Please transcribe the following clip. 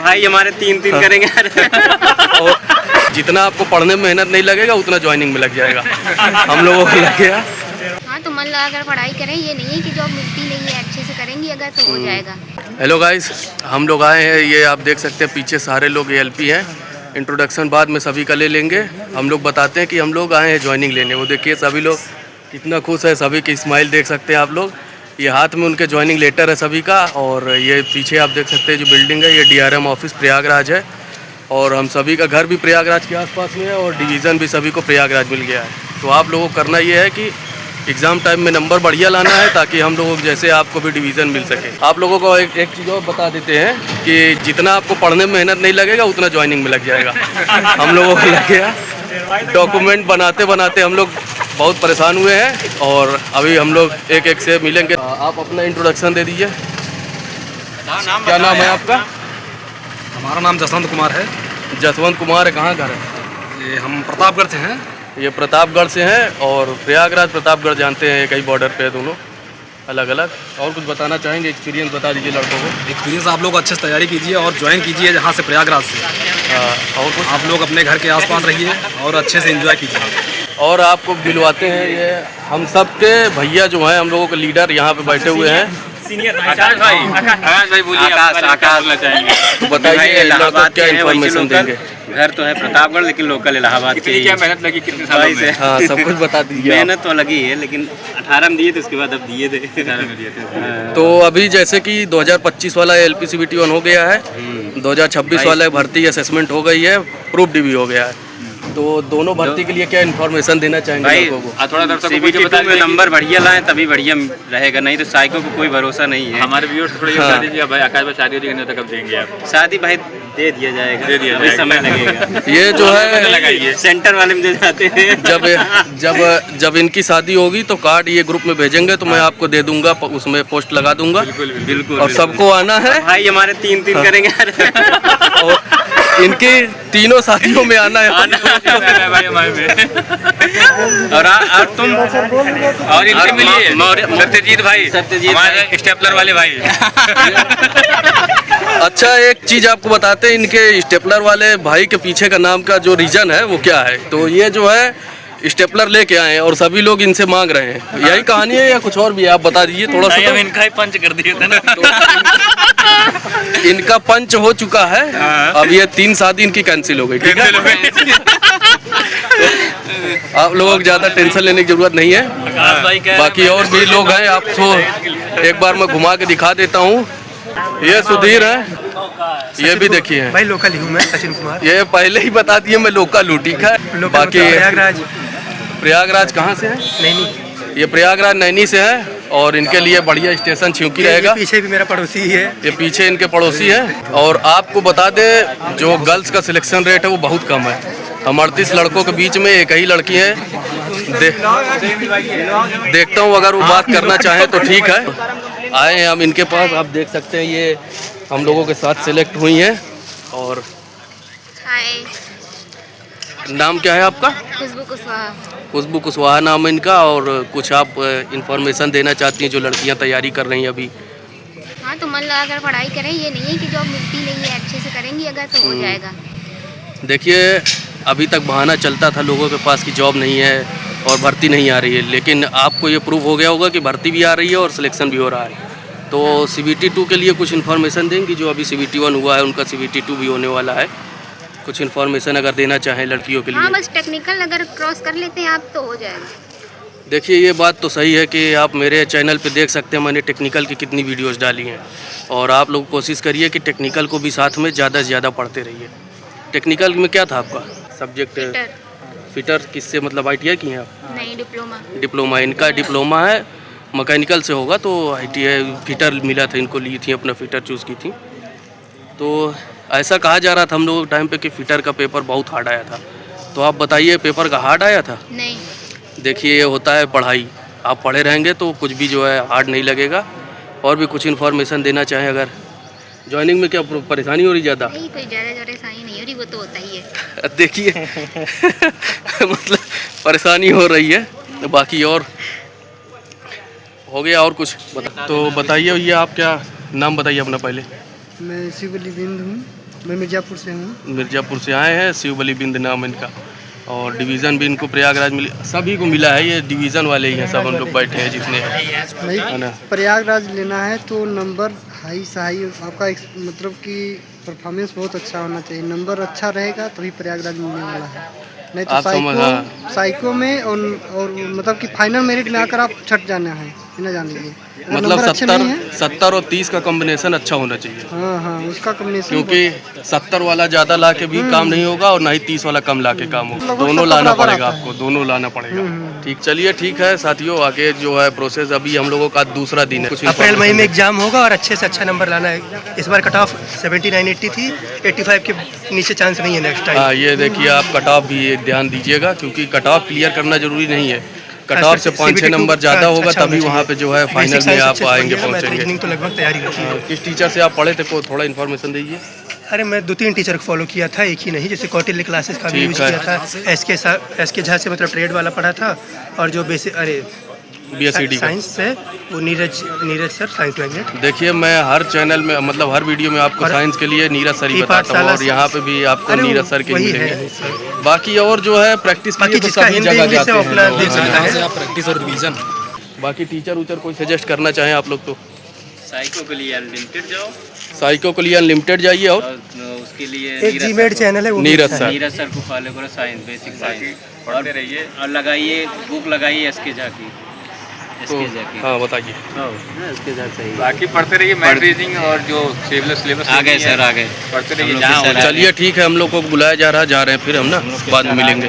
भाई हमारे तीन करेंगे। और जितना आपको पढ़ने में मेहनत नहीं लगेगा उतना ज्वाइनिंग में लग जाएगा। हम लोगों को लग गया। हाँ तो मन लगा कर पढ़ाई करें, ये नहीं है कि जॉब मिलती नहीं है, अच्छे से करेंगी अगर तो हो जाएगा। हेलो गाइस, हम लोग आए हैं, ये आप देख सकते हैं पीछे सारे लोग एएलपी हैं। इंट्रोडक्शन बाद में सभी का ले लेंगे। हम लोग बताते हैं कि हम लोग आए हैं ज्वाइनिंग लेने। वो देखिए सभी लोग कितना खुश है, सभी की स्माइल देख सकते हैं आप लोग। ये हाथ में उनके ज्वाइनिंग लेटर है सभी का। और ये पीछे आप देख सकते हैं जो बिल्डिंग है, ये डीआरएम ऑफिस प्रयागराज है। और हम सभी का घर भी प्रयागराज के आसपास में है और डिवीज़न भी सभी को प्रयागराज मिल गया है। तो आप लोगों को करना ये है कि एग्ज़ाम टाइम में नंबर बढ़िया लाना है, ताकि हम लोगों को जैसे आपको भी डिवीज़न मिल सके। आप लोगों को एक चीज़ और बता देते हैं कि जितना आपको पढ़ने में मेहनत नहीं लगेगा उतना ज्वाइनिंग में लग जाएगा। हम लोगों को लग गया। डॉक्यूमेंट बनाते बनाते हम लोग बहुत परेशान हुए हैं और अभी हम लोग एक एक से मिलेंगे। आप अपना इंट्रोडक्शन दे दीजिए। क्या नाम है आपका? हमारा नाम जसवंत कुमार है। जसवंत कुमार है। कहाँ घर है? ये हम प्रतापगढ़ से हैं। ये प्रतापगढ़ से हैं और प्रयागराज प्रतापगढ़ जानते हैं, कई बॉर्डर पे है दोनों अलग अलग। और कुछ बताना चाहेंगे? एक्सपीरियंस बता दीजिए लड़कों को। एक्सपीरियंस आप लोग अच्छे से तैयारी कीजिए और ज्वाइन कीजिए जहाँ से प्रयागराज से। और कुछ आप लोग अपने घर के आसपास रहिए और अच्छे से एंजॉय कीजिए। और आपको मिलवाते हैं, ये हम सब के भैया जो हैं, हम लोगों के लीडर यहाँ पे बैठे हुए हैं। सीनियर आकाश भाई बोलिए। आकाश चाहेंगे तो बताइए लड़कों क्या इन्फॉर्मेशन देंगे। घर तो है प्रतापगढ़ लेकिन लोकल इलाहाबाद के। क्या मेहनत लगी कितने सालों में? हाँ सब कुछ बता दीजिए। मेहनत तो लगी है लेकिन 18 में दिए थे, उसके बाद अब दिए थे। 18 में दिए थे। तो अभी जैसे कि 2025 वाला LPCVT 1 हो गया है, 2026 वाला भर्ती असेसमेंट हो गई है, प्रूफ भी हो गया है। तो दोनों भर्ती के लिए क्या इन्फॉर्मेशन देना चाहेंगे लोगों को? थोड़ा दर्शकों में नंबर बढ़िया लाएं तभी बढ़िया रहेगा, नहीं तो साइको को कोई भरोसा नहीं है। हमारे व्यूअर्स थोड़ा बता दीजिए भाई, आकाश भाई शादी होगी तो कब देंगे आप? शादी भाई दे दिया जाएगा, अभी समय लगेगा। ये जो है सेंटर वाले में दे जाते हैं। जब इनकी शादी होगी तो कार्ड ये ग्रुप में भेजेंगे तो मैं आपको दे दूंगा, उसमें पोस्ट लगा दूंगा। बिल्कुल। और सबको आना है भाई, हमारे तीन करेंगे। और इनकी तीनों शादियों में आना है भाई हमारे में। और तुम और इनसे मिलिए, सत्यजीत भाई, हमारे स्टेपलर वाले भाई। अच्छा एक चीज आपको बताते हैं, इनके स्टेपलर वाले भाई के पीछे का नाम का जो रीजन है वो क्या है। तो ये जो है स्टेपलर लेके आए हैं और सभी लोग इनसे मांग रहे हैं। यही कहानी है या कुछ और भी है? आप बता दीजिए थोड़ा सा। तो इनका ही पंच कर दिए थे ना। तो इनका पंच हो चुका है। अब ये 3 शादी इनकी कैंसिल हो गई। ठीक है, आप लोगों को ज्यादा टेंशन लेने की जरूरत नहीं है। बाकी और भी लोग हैं, आपको एक बार मैं घुमा के दिखा देता हूँ। ये सुधीर है, ये भी देखिए भाई लोकल हूँ मैं, सचिन कुमार। ये पहले ही बता दिए मैं लोकल हूँ। ठीक है, बाकी प्रयागराज कहाँ से है? नैनी। ये प्रयागराज नैनी से है और इनके लिए बढ़िया स्टेशन छिउकी रहेगा। पीछे भी मेरा पड़ोसी ही है। ये पीछे इनके पड़ोसी है। और आपको बता दें जो गर्ल्स का सिलेक्शन रेट है वो बहुत कम है। हम 38 लड़कों के बीच में एक ही लड़की है। देखता हूँ अगर वो बात करना चाहें तो ठीक है। आए हैं हम इनके पास, आप देख सकते हैं ये हम लोगों के साथ सिलेक्ट हुई हैं। और नाम क्या है आपका? खुशबू कुशवाहा। खुशबू कुशवाहा नाम है इनका। और कुछ आप इंफॉर्मेशन देना चाहती हैं जो लड़कियां तैयारी कर रही हैं अभी? हाँ तो मन लगा कर पढ़ाई करें, ये नहीं है कि जॉब मिलती नहीं है, अच्छे से करेंगी अगर तो हो जाएगा। देखिए अभी तक बहाना चलता था लोगों के पास कि जॉब नहीं है और भर्ती नहीं आ रही है, लेकिन आपको ये प्रूव हो गया होगा कि भर्ती भी आ रही है और सिलेक्शन भी हो रहा है। तो CBT 2 के लिए कुछ इन्फॉर्मेशन देंगी? जो अभी CBT 1 हुआ है उनका CBT 2 भी होने वाला है। कुछ इन्फॉर्मेशन अगर देना चाहें लड़कियों के लिए? हाँ बस टेक्निकल अगर क्रॉस कर लेते हैं आप तो हो जाएगा। देखिए ये बात तो सही है कि आप मेरे चैनल पे देख सकते हैं मैंने टेक्निकल की कितनी वीडियोस डाली हैं। और आप लोग कोशिश करिए कि टेक्निकल को भी साथ में ज़्यादा से ज़्यादा पढ़ते रहिए। टेक्निकल में क्या था आपका सब्जेक्ट? फिटर। किससे, मतलब ITI की हैं आप? नहीं, डिप्लोमा। इनका डिप्लोमा है, मैकेनिकल से होगा तो ITI फिटर मिला था इनको, ली थी अपना फिटर चूज़ की थी। तो ऐसा कहा जा रहा था हम लोगों के टाइम पे कि फिटर का पेपर बहुत हार्ड आया था। तो आप बताइए पेपर का हार्ड आया था? नहीं। देखिए ये होता है पढ़ाई, आप पढ़े रहेंगे तो कुछ भी जो है हार्ड नहीं लगेगा। और भी कुछ इन्फॉर्मेशन देना चाहें अगर? ज्वाइनिंग में क्या परेशानी हो रही ज़्यादा? नहीं, कोई ज़्यादा परेशानी नहीं हो रही, वो तो होता ही है। देखिए मतलब परेशानी हो रही है, बाकी और हो गया। और कुछ तो बताइए भैया, आप क्या नाम बताइए अपना पहले? मैं शिवली बिंद हूँ। मैं मिर्ज़ापुर से हूँ। मिर्ज़ापुर से आए हैं, शिव बली बिंद नाम इनका, और डिवीज़न भी इनको प्रयागराज मिली, सभी को मिला है, ये डिवीज़न वाले ही हैं सब हम लोग बैठे हैं जितने है ना। प्रयागराज लेना है तो नंबर हाई सही आपका मतलब कि परफॉर्मेंस बहुत अच्छा होना चाहिए, नंबर अच्छा रहेगा तभी प्रयागराज मिलने वाला है, नहीं तो साइको में और मतलब कि फाइनल मेरिट में आकर आप छट जाना है, ना जानेंगे। मतलब 70 और 30 का कॉम्बिनेशन अच्छा होना चाहिए। हाँ उसका कॉम्बिनेशन, क्योंकि 70 वाला ज़्यादा ला के भी काम नहीं होगा और ना ही 30 वाला कम ला के काम होगा, दोनों लाना पड़ेगा आपको, दोनों लाना पड़ेगा। ठीक, चलिए ठीक है साथियों, आगे जो है प्रोसेस, अभी हम लोगों का दूसरा दिन है। कुछ अप्रैल मई में एग्जाम होगा और अच्छे से अच्छा नंबर लाना है। इस बार कट ऑफ 79-80 थी, 85 के नीचे चांस नहीं है नेक्स्ट टाइम। हाँ, ये देखिए आप कट ऑफ भी ध्यान दीजिएगा, क्योंकि कट ऑफ क्लियर करना जरूरी नहीं है, कट ऑफ से 5-6 नंबर ज़्यादा होगा तभी वहाँ पे जो है फाइनल में आप आएंगे, पहुँचेंगे। तो लगभग तैयारी रखी है। किस टीचर से आप पढ़े थे, को थोड़ा इन्फॉर्मेशन दीजिए। अरे मैं 2-3 टीचर को फॉलो किया था, एक ही नहीं, जैसे कौटिल्य क्लासेस का भी यूज किया था, एसके झा से मतलब ट्रेड वाला पढ़ा था, और जो बेसिक BSCD साइंस से वो नीरज सर, साइंस मैग्नेट। देखिए मैं हर चैनल में मतलब हर वीडियो में आपको साइंस के लिए नीरज सर ही बताता हूँ, और यहाँ पे भी आपको नीरज सर के मिलेंगे। बाकी और जो है प्रैक्टिस के लिए तो सभी जगह जाते हैं, प्रैक्टिस और रिवीजन। बाकी टीचर उचर कोई सजेस्ट करना चाहें आप लोग तो साइको के लिए अनलिमिटेड जाओ, साइको के लिए अनलिमिटेड जाइए, और उसके लिए एक जीमेड चैनल है वो नीरज सर को फॉलो करो, साइंस बेसिक साइंस पढ़ते रहिए, और लगाइए बुक लगाइए एसके झा की। हाँ बताइए। बाकी पढ़ते रहिए, मैथ रीजनिंग और जो सिलेबस आ गए सर, आ गए पढ़ते रहिए। चलिए ठीक है, हम लोग को बुलाया जा रहा है, जा रहे हैं, फिर हम ना बाद में मिलेंगे।